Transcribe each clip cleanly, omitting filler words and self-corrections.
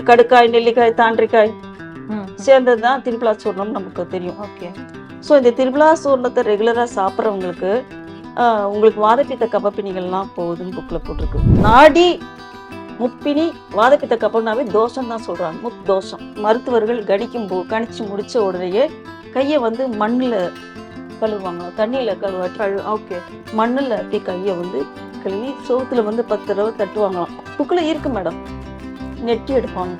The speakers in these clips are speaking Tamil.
கடுக்காய், நெல்லிக்காய், தாண்டிக்காய் சேர்ந்தது தான் திரிபலா சூர்ணம் நமக்கு தெரியும். ஓகே. ஸோ இந்த திரிபலா சூர்ணத்தை ரெகுலராக சாப்பிட்றவங்களுக்கு உங்களுக்கு வாதப்பித்த கபப்பிணிகள்லாம் போகுதுன்னு புக்கில் போட்டிருக்கு. நாடி முப்பினி வாதப்பித்த கபம்னாவே தோஷம் தான் சொல்கிறாங்க. தோஷம் மருத்துவர்கள் கணிச்சு முடிச்ச உடனேயே கையை வந்து மண்ணில் கழுவுவாங்க, தண்ணியில் கழுவாட்டி ஓகே மண்ணில் அப்படி கையை வந்து கழுவி சோத்துல வந்து 10 தடவை தட்டுவாங்களாம். புக்கில் இருக்கு மேடம். நெட்டி எடுப்பாங்க.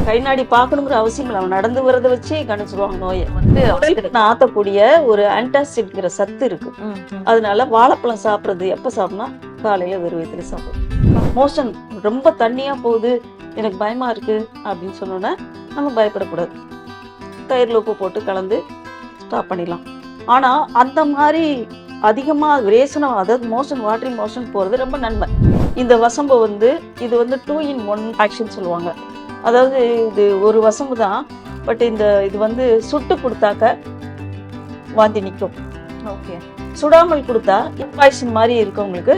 கை நாடி பார்க்கணுங்கிற அவசியம் இல்லை, அவன் நடந்து வரதை வச்சே கணிச்சிருவாங்க நோயை. வந்து ஆத்தக்கூடிய ஒரு ஆன்டாசிட்ங்கிற சத்து இருக்கு. அதனால வாழைப்பழம் சாப்பிட்றது எப்போ சாப்பிட்னா காலையில வெறும் வயிற்றுல சாப்பிடும். மோஷன் ரொம்ப தண்ணியா போகுது, எனக்கு பயமா இருக்கு அப்படின்னு சொன்னோன்னா நம்ம பயப்படக்கூடாது. தயிர்ல உப்பு போட்டு கலந்து ஸ்டாப் பண்ணிடலாம். ஆனா அந்த மாதிரி அதிகமா ரேசனம், அதாவது மோஷன் வாட்டரி மோஷன் போறது ரொம்ப நன்மை. இந்த வசம்பு வந்து இது வந்து 2 in 1 ஆக்ஷன் சொல்லுவாங்க. அதாவது இது ஒரு வசம்பு தான், பட் இது வந்து சுட்டு கொடுத்தாக்க வாந்தி நிற்கும். ஓகே. சுடாமல் கொடுத்தா இன்ஃபாக்ஷன் மாதிரி இருக்கவங்களுக்கு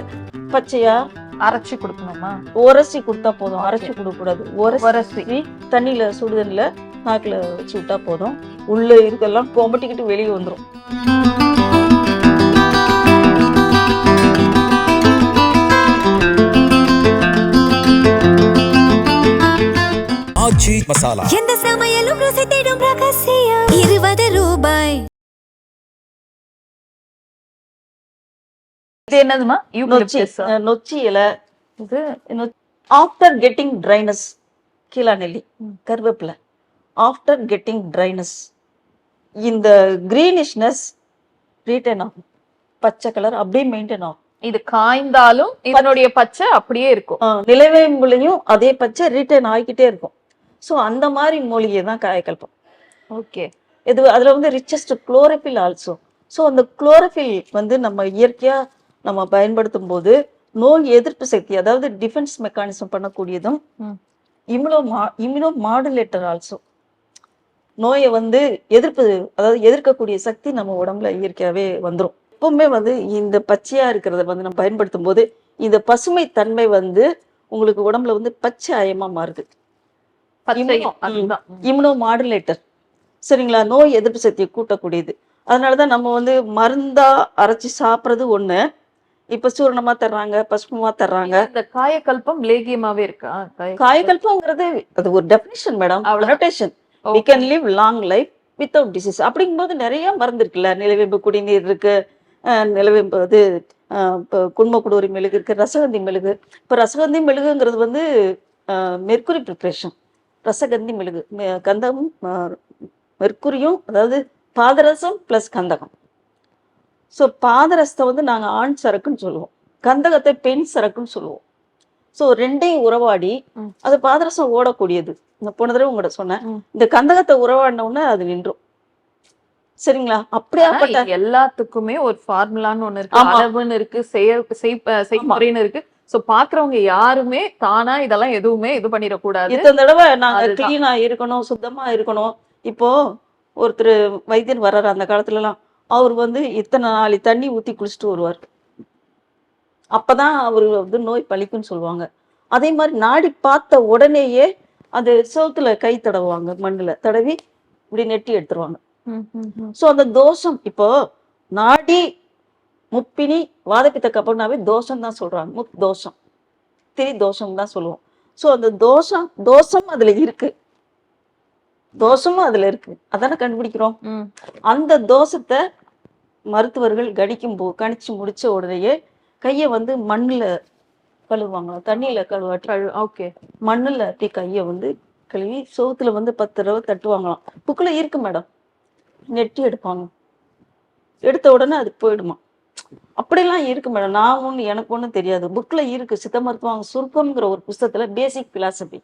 பச்சையா அரைச்சி கொடுக்கணுமா? உரசி கொடுத்தா போதும், அரைச்சி கொடுக்க கூடாது. உரசி தண்ணியில சுடுதண்ணில நாக்குல வச்சு விட்டா போதும். உள்ள இருக்கெல்லாம் கொம்பட்டிக்கிட்டு வெளியே வந்துடும். மசாலா எந்த சமையலும் ருசி தேடும் ரகசியம் 20 ரூபாய். இது என்னதுமா? நொச்சி இலை. இது ஆஃப்டர் கெட்டிங் ட்ரைனஸ், கீழா நெல்லி, கருவேப்பிலை. ஆஃப்டர் கெட்டிங் ட்ரைனஸ் இந்த கிரீனிஷ்னஸ் ரீட்டைன் ஆகும். பச்சை கலர் அப்படியே மெயின்டைன் ஆகும். இது காய்ந்தாலும் இதனுடைய பச்சை அப்படியே இருக்கும். நிலவேம்புலையும் அதே பச்சை ரீட்டைன் ஆகிக்கிட்டே இருக்கும். ஸோ அந்த மாதிரி மூலிகை தான் காயக்கல்பம். ஓகே. இது அதில் வந்து ரிச்சஸ்ட் குளோரோஃபில் ஆல்சோ. ஸோ அந்த குளோரோஃபில் வந்து நம்ம இயற்கையாக நம்ம பயன்படுத்தும் போது நோய் எதிர்ப்பு சக்தி, அதாவது டிஃபென்ஸ் மெக்கானிசம் பண்ணக்கூடியதும், இம்யூனோ மாடுலேட்டர் ஆல்சோ. நோயை வந்து அதாவது எதிர்க்கக்கூடிய சக்தி நம்ம உடம்புல இயற்கையாகவே வந்துடும். எப்பவுமே வந்து இந்த பச்சையா இருக்கிறத வந்து நம்ம பயன்படுத்தும் போது இந்த பசுமை தன்மை வந்து உங்களுக்கு உடம்புல வந்து பச்சை அயமா மாறுது. இம்யூனோ மாடுலேட்டர், சரிங்களா? நோய் எதிர்ப்பு சக்தியை கூட்டக்கூடியது. அதனாலதான் நம்ம வந்து மருந்தா அரைச்சி சாப்பிட்றது ஒண்ணு, இப்ப சூரணமா தர்றாங்க, பசுமா தர்றாங்க. இந்த காயக்கல்பம் லேகியமாவே இருக்கா? காயக்கல்பம்ங்கிறது அது ஒரு definition madam, adaptation. we can live long life without disease. அப்படிங்கும்போது நிறைய மருந்து இருக்குல்ல. நிலவேம்பு குடிநீர் இருக்கு, நிலவேம்பு இது குன்மக்குடூரி மெழுகு இருக்கு, ரசகந்தி மெழுகு. இப்ப ரசகந்தி மெழுகுங்கிறது வந்து மெர்க்குரி ப்ரிப்ரேஷன். ரசகந்தி மெழுகு கந்தகம் மெர்க்குரியும், அதாவது பாதரசம் பிளஸ் கந்தகம். ஸோ பாதரசத்தை வந்து நாங்கள் ஆண் சரக்குன்னு சொல்லுவோம், கந்தகத்தை பெண் சரக்குன்னு சொல்லுவோம். ஸோ ரெண்டையும் உறவாடி அது பாதரசம் ஓடக்கூடியது. இந்த போன தடவை உங்கள்கிட்ட சொன்னேன், இந்த கந்தகத்தை உறவாடினோன்னா அது நின்றும். சரிங்களா? அப்படியாப்பட்ட எல்லாத்துக்குமே ஒரு ஃபார்முலான்னு ஒண்ணு இருக்கு, அளவுன்னு இருக்கு, செய்முறைன்னு இருக்கு. சோ பாக்குறவங்க யாருமே தானா இதெல்லாம் எதுவுமே இது பண்ணிடக்கூடாது. இத்தனை தடவை நாங்க கிளீனா இருக்கணும், சுத்தமா இருக்கணும். இப்போ ஒருத்தர் வைத்தியர் வர்றாரு, அந்த காலத்துல எல்லாம் அவர் வந்து இத்தனை நாளை தண்ணி ஊத்தி குளிச்சுட்டு வருவார். அப்பதான் அவரு வந்து நோய் பழிக்குன்னு சொல்லுவாங்க. அதே மாதிரி நாடி பார்த்த உடனேயே அது சோத்துல கை தடவுவாங்க, மண்ணுல தடவி இப்படி நெட்டி எடுத்துருவாங்க. சோ அந்த தோஷம், இப்போ நாடி முப்பினி வாதப்பித்த கபம்னாவே தோஷம் தான் சொல்றாங்க. தோஷம் தோஷம் தான் சொல்லுவோம். சோ அந்த தோஷம் அதுல இருக்கு, தோஷமும் அதுல இருக்கு, அதான கண்டுபிடிக்கிறோம். அந்த தோஷத்தை மருத்துவர்கள் கணிச்சு முடிச்ச உடனேயே கையை வந்து மண்ணுல கழுவுவாங்க, தண்ணியில கழுவாட்டி ஓகே மண்ணுல அப்படி கையை வந்து கழுவி சோத்துல வந்து 10 தடவை தட்டுவாங்களாம். புக்குல இருக்கு மேடம். நெட்டி எடுப்பாங்க, எடுத்த உடனே அது போயிடுமா. அப்படிலாம் இருக்கு மேடம். எனக்கு ஒன்றும் தெரியாது, புக்ல இருக்கு. சித்த மருத்துவம் சுருக்கம்ங்கிற ஒரு புத்தகத்துல பேசிக் பிலாசபி.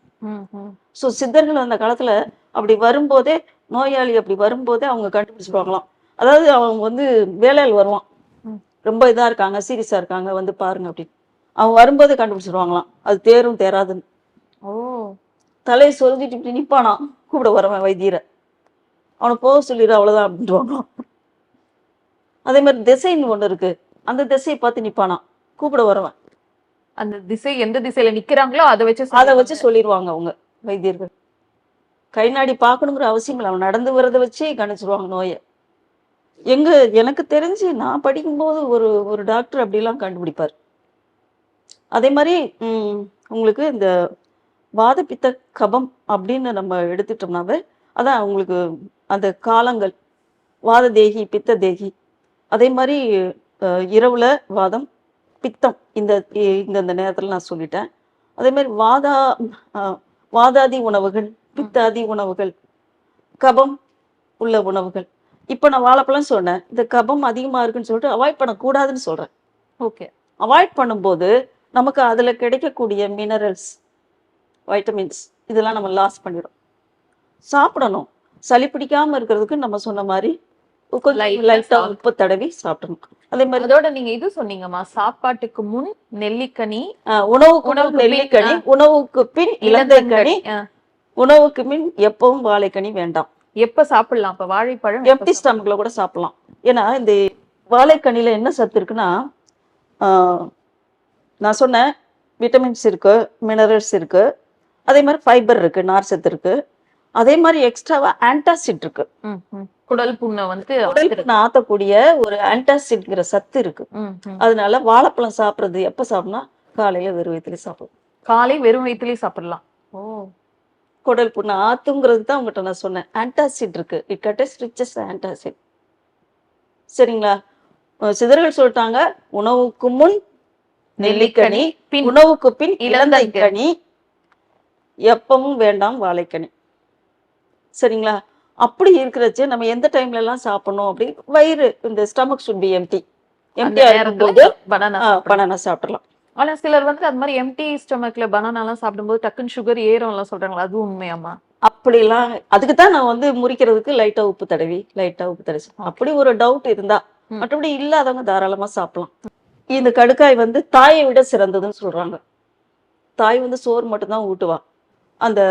ஸோ சித்தர்கள் அந்த காலத்துல அப்படி வரும்போதே, நோயாளி அப்படி வரும்போதே அவங்க கண்டுபிடிச்சிருவாங்களாம். அதாவது அவங்க வந்து வேலையில் வருவான், ரொம்ப இதா இருக்காங்க, சீரியஸா இருக்காங்க, வந்து பாருங்க அப்படின்னு. அவன் வரும்போதே கண்டுபிடிச்சிருவாங்களாம் அது தேரும் தேராதுன்னு. தலையை சொரிஞ்சிட்டு இப்படி நிப்பானா, கூப்பிட வரவன் வைத்தியரை, அவனை போக சொல்லிடு அவ்வளவுதான் அப்படின்ட்டு வாங்கலாம். அதே மாதிரி திசைன்னு ஒண்ணு இருக்கு, அந்த திசையை பார்த்து நிப்பானா, கூப்பிட வரவன் அந்த திசை எந்த திசையில நிக்கிறாங்களோ அதை வச்சு அதை வச்சு சொல்லிடுவாங்க அவங்க வைத்தியர்கள். கை நாடி பார்க்கணுங்கிற அவசியம் இல்லை, அவன் நடந்து வரதை வச்சு கணிச்சிருவாங்க நோயை. எனக்கு தெரிஞ்சு நான் படிக்கும்போது ஒரு டாக்டர் அப்படிலாம் கண்டுபிடிப்பார். அதே மாதிரி உங்களுக்கு இந்த வாதப்பித்த கபம் அப்படின்னு நம்ம எடுத்துட்டோம்னாவே அதான் உங்களுக்கு அந்த காலங்கள் வாத தேகி பித்த தேகி. அதே மாதிரி இரவுல வாதம் பித்தம் இந்த நேரத்தில் நான் சொல்லிட்டேன். அதே மாதிரி வாதாதி உணவுகள், பித்தாதி உணவுகள், கபம் உள்ள உணவுகள். இப்போ நான் வாழைப்பழம் சொன்னேன், இந்த கபம் அதிகமாக இருக்குன்னு சொல்லிட்டு அவாய்ட் பண்ணக்கூடாதுன்னு சொல்கிறேன். ஓகே. அவாய்ட் பண்ணும்போது நமக்கு அதில் கிடைக்கக்கூடிய மினரல்ஸ், வைட்டமின்ஸ் இதெல்லாம் நம்ம லாஸ் பண்ணிடும். சாப்பிடணும், சளி பிடிக்காமல் இருக்கிறதுக்கு நம்ம சொன்ன மாதிரி லைட்டா உப்பு தடவி சாப்பிடணும். அதே மாதிரி அதோட நீங்க இது சொன்னீங்கம்மா, சாப்பாட்டுக்கு முன் நெல்லிக்கனி, உணவுக்கு நெல்லிக்கனி, உணவுக்கு பின் இலந்தைக்கனி, உணவுக்கு பின் எப்பவும் வாழைக்கனி வேண்டாம். எப்ப சாப்பிடலாம்? இப்ப வாழைப்பழம் எம்டி ஸ்டமக்ல கூட சாப்பிடலாம். ஏன்னா இந்த வாழைக்கனில என்ன சத்து இருக்குன்னா, நான் சொன்னேன் விட்டமின்ஸ் இருக்கு, மினரல்ஸ் இருக்கு, அதே மாதிரி ஃபைபர் இருக்கு, நார் சத்து இருக்கு, அதே மாதிரி எக்ஸ்ட்ராவா ஆன்டாசிட் இருக்கு. குடல் புண்ணை வந்து ஆத்தக்கூடிய ஒரு ஆன்டாசிட்ங்கிற சத்து இருக்கு. அதனால வாழைப்பழம் சாப்பிடுறது எப்ப சாப்பிடணும்? காலையில வெறும் வயிற்றுல சாப்பிடலாம். காலை வெறும் வயிற்றுலயே சாப்பிடலாம். குடல் புண்ணு ஆத்துங்கிறது தான் உங்ககிட்ட நான் சொன்னேன். ஆன்டாசிட் இருக்கு, இட் கண்டெய்ன்ஸ் ரிச்சஸ் ஆன்டாசிட். சரிங்களா? சிதறல் சொல்லிட்டாங்க, உணவுக்கு முன் நெல்லிக்கனி, உணவுக்கு பின் இலந்தைக்கனி, எப்பவும் வேண்டாம் வாழைக்கனி. சரிங்களா? அப்படி இருக்கிறச்சு நம்ம எந்த டைம்ல எல்லாம் சாப்பிடணும் அப்படி வயிறு இந்த stomach should be empty. Banana சாப்பிடலாம். ஆனா சிலர் வந்து அது மாதிரி எம்டி ஸ்டமக்ல பனானா எல்லாம் சாப்பிடும்போது டக்குன்னு சுகர் ஏறும் எல்லாம் சொல்றாங்களா, அது உண்மையாமா? அப்படிலாம் அதுக்குதான் நான் வந்து முறிக்கிறதுக்கு லைட்டா உப்பு தடவி அப்படி ஒரு டவுட் இருந்தா, மற்றபடி இல்லாதவங்க தாராளமா சாப்பிடலாம். இந்த கடுக்காய் வந்து தாயை விட சிறந்ததுன்னு சொல்றாங்க. தாய் வந்து சோறு மட்டும்தான் ஊட்டுவா. அந்த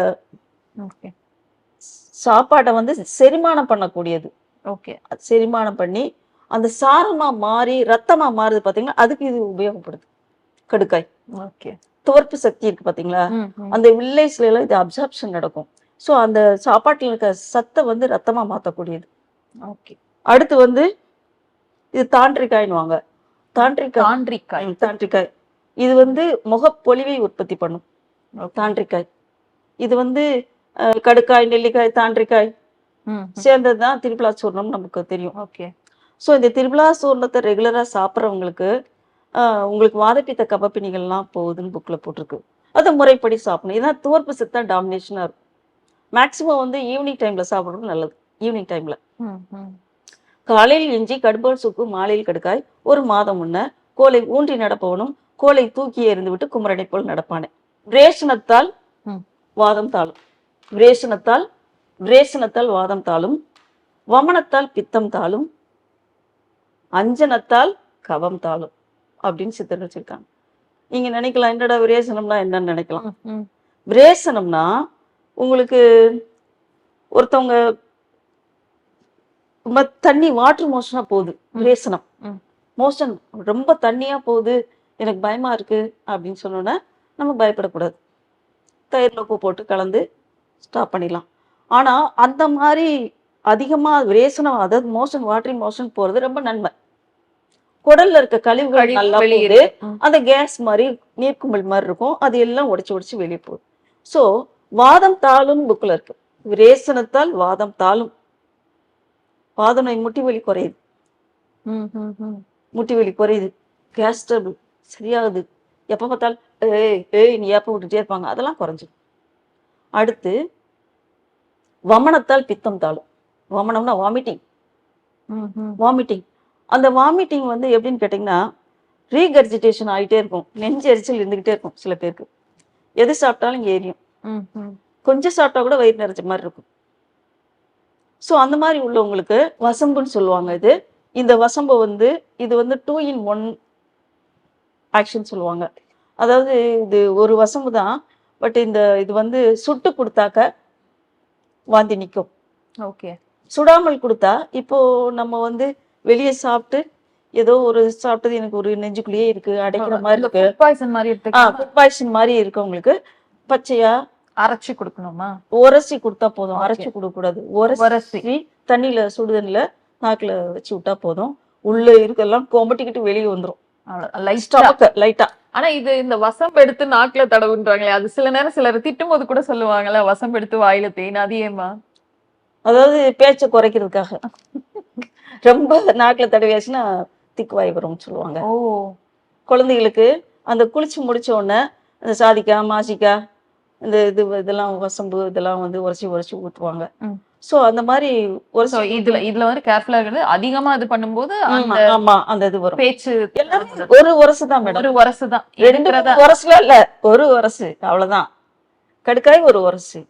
சாப்பாட்டை வந்து செரிமானம் பண்ணக்கூடியது. செரிமானம் பண்ணி அந்த சாரமா மாறி ரத்தமா மாறுது பாத்தீங்களா, அதுக்கு இது உபயோகப்படுது கடுக்காய். துவர்ப்பு சக்தி இருக்கு பாத்தீங்களா, அந்த வில்லேஜ்ல எல்லாம் இது அப்சார்ப்ஷன் நடக்கும். சோ அந்த சாப்பாட்டுல இருக்க சத்தை வந்து ரத்தமா மாத்தக்கூடியது. அடுத்து வந்து இது தாண்டிக்காய்னுவாங்க. தாண்டிக்காய் இது வந்து முகப்பொலிவை உற்பத்தி பண்ணும். தாண்டிக்காய் இது வந்து கடுக்காய், நெல்லிக்காய், தாண்டிக்காய் சேர்ந்ததுதான் திரிபலா சூர்ணம் நமக்கு தெரியும். ஸோ இந்த திரிபலா சூர்ணத்தை ரெகுலரா சாப்பிட்றவங்களுக்கு உங்களுக்கு வாதப்பித்த கபப்பிணிகள்லாம் போகுதுன்னு புக்கில் போட்டிருக்கு. அதை முறைப்படி சாப்பிடணும். இதான் துவர்ப்பு சத்தா டாமினேஷனாக இருக்கும். மேக்சிமம் வந்து ஈவினிங் டைம்ல சாப்பிட்றது நல்லது. ஈவினிங் டைம்ல காலையில் இஞ்சி, கடும்பல் சுக்கு, மாலையில் கடுக்காய், ஒரு மாதம் முன்ன கோலை ஊன்றி நடப்பவனும் கோலை தூக்கி எறிந்து விட்டு குமரனை போல் நடப்பானே. பிரேஷனத்தால் வாதம் தாளும், பிரேஷனத்தால் வாதம் தாளும், வமனத்தால் பித்தம் தாளும், அஞ்சனத்தால் கவம் தாளும் அப்படின்னு சித்தர்கள் வச்சிருக்காங்க. நீங்க நினைக்கலாம் என்னடா விரேசனம்னா என்னன்னு நினைக்கலாம். விரேசனம்னா உங்களுக்கு ஒருத்தவங்க ரொம்ப தண்ணி வாட்டர் மோஷனா போகுது, விரேசனம் மோஷன் ரொம்ப தண்ணியா போகுது, எனக்கு பயமா இருக்கு அப்படின்னு சொன்னோன்னா நம்ம பயப்படக்கூடாது. தயிர்ல உப்பு போட்டு கலந்து ஸ்டாப் பண்ணிடலாம். ஆனா அந்த மாதிரி அதிகமா விரேசனம், அதாவது மோஷன் வாட்டரி மோஷன் போறது ரொம்ப நன்மை. குடல்ல இருக்க கழிவுகள் நல்லா போகுது, அந்த கேஸ் மாதிரி நீர்க்குமிழ் மாதிரி இருக்கும், அது எல்லாம் உடைச்சு வெளியே போகுது. சோ வாதம் தாளும் புக்ல இருக்கு. விரேசனத்தால் வாதம் தாளும், வாத நோய் முட்டி வலி குறையுது, முட்டி வலி குறையுது, கேஸ் ட்ரபிள் சரியாகுது, எப்ப பார்த்தாலும் நீ ஏப்ப விட்டுட்டே இருப்பாங்க, அதெல்லாம் குறைஞ்சிடும். அடுத்து வமனத்தால் பித்தம் தாளும். வமனம்னா வாமிட்டிங். அந்த வாமிட்டிங் வந்து எப்படின்னு கேட்டீங்கன்னா ரீகர்ஜிடேஷன் ஆகிட்டே இருக்கும், நெஞ்சு எரிச்சல் இருந்துகிட்டே இருக்கும். சில பேருக்கு எது சாப்பிட்டாலும் எரியும், கொஞ்சம் சாப்பிட்டா கூட வயிறு நிறைஞ்ச மாதிரி இருக்கும். ஸோ அந்த மாதிரி உள்ளவங்களுக்கு வசம்புன்னு சொல்லுவாங்க. இந்த வசம்பு வந்து இது வந்து 2 in 1 ஆக்ஷன் சொல்லுவாங்க. அதாவது இது ஒரு வசம்பு தான், பட் இது வந்து சுட்டு கொடுத்தாக்க வாந்தி நிற்கும். சுடாமல் கொடுத்தா இப்போ நம்ம வந்து வெளியே சாப்பிட்டு ஏதோ ஒரு சாப்பிட்டது எனக்கு ஒரு நெஞ்சுக்குள்ளேயே இருக்கு, அடைக்கிற மாதிரி இருக்கு, ஃபுட் பாய்சன் மாதிரி எடுத்துக்கலாம். ஃபுட் பாய்சன் மாதிரி இருக்கவங்களுக்கு பச்சையா அரைச்சு கொடுக்கணுமா? உரசி கொடுத்தா போதும். Okay. அரைச்சு கொடுக்க கூடாது. உரசி. உரசி தண்ணியில சுடுதண்ணில நாக்குல வச்சு விட்டா போதும். உள்ள இருக்கெல்லாம் கொம்பட்டிக்கிட்டு வெளியே வந்துரும். லைட்டா. லைட்டா. ஆனா இது இந்த வசம்பு எடுத்து நாக்குல தடவுன்றாங்களே, அது சில நேரம் சிலர் திட்டும் போது கூட சொல்லுவாங்கல்ல, வசம்பு எடுத்து வாயில தேன், அது ஏமா? அதாவது பேச்சை குறைக்கிறதுக்காக. ரொம்ப நாக்குல தடவியாச்சுன்னா திக்குவாய் வரும்னு சொல்லுவாங்க. ஓ. குழந்தைகளுக்கு அந்த குளிச்சு முடிச்ச உடனே அந்த சாதிக்காய் மாசிக்காய் இந்த இதெல்லாம் வசம்பு இதெல்லாம் வந்து உரசி ஊற்றுவாங்க. சோ அந்த மாதிரி So, இதுல வந்து கேர்ஃபுல்லா இருக்கிறது, அதிகமா இது பண்ணும்போது அந்த ஆமா அந்த இது வரும். பேச்சு எல்லாமே ஒரு உரசு தான் மேடம். ஒரு உரசு தான். ரெண்டு உரசுல இல்ல, ஒரு உரசு அவ்வளவுதான். கடுக்காய் ஒரு உரசு,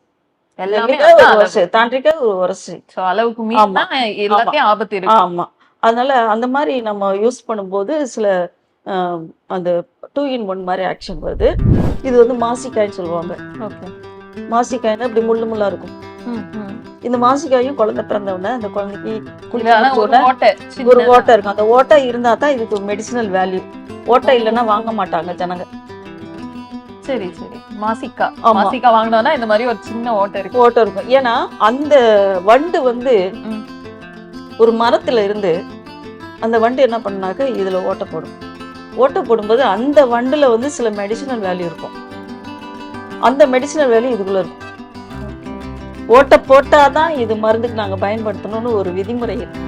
எல்லாமே நெல்லிக்காய் ஒரு உரசு, தாண்டிக்காய் ஒரு உரசு. சோ அளவுக்கு மீறினா எல்லாத்தையும் ஆபத்து இருக்கு. ஆமா. அதனால அந்த மாதிரி நம்ம யூஸ் பண்ணும்போது சில அந்த 2 in 1 மாதிரி ஆக்ஷன் வருது. இது வந்து மாசிக்காய்ன்னு சொல்லுவாங்க. ஓகே. மாசிக்காய்னா இப்படி முள்ளா இருக்கும். இந்த மாசிக்காயும் குழந்தை பிறந்த உடனே அந்த குழந்தைக்கு ஒரு ஓட்டை இருக்கும். அந்த ஓட்டை இருந்தா தான் இதுக்கு மெடிசினல் வேல்யூ. ஓட்டை இல்லைன்னா வாங்க மாட்டாங்க ஜனங்க. சரி சரி. மாசிக்காய் வாங்கினோம்னா இந்த மாதிரி ஒரு சின்ன ஓட்டை இருக்கும். ஏன்னா அந்த வண்டு வந்து ஒரு மரத்துல இருந்து அந்த வண்டு என்ன பண்ணாக்க இதுல ஓட்டை போடும். ஓட்டை போடும்போது அந்த வண்டுல வந்து சில மெடிசினல் வேல்யூ இருக்கும். அந்த மெடிசினல் வேல்யூ இதுக்குள்ள இருக்கும். ஓட்டை போட்டாதான் இது மருந்துக்கு நாங்க பயன்படுத்தணும்னு ஒரு விதிமுறை இருக்கு.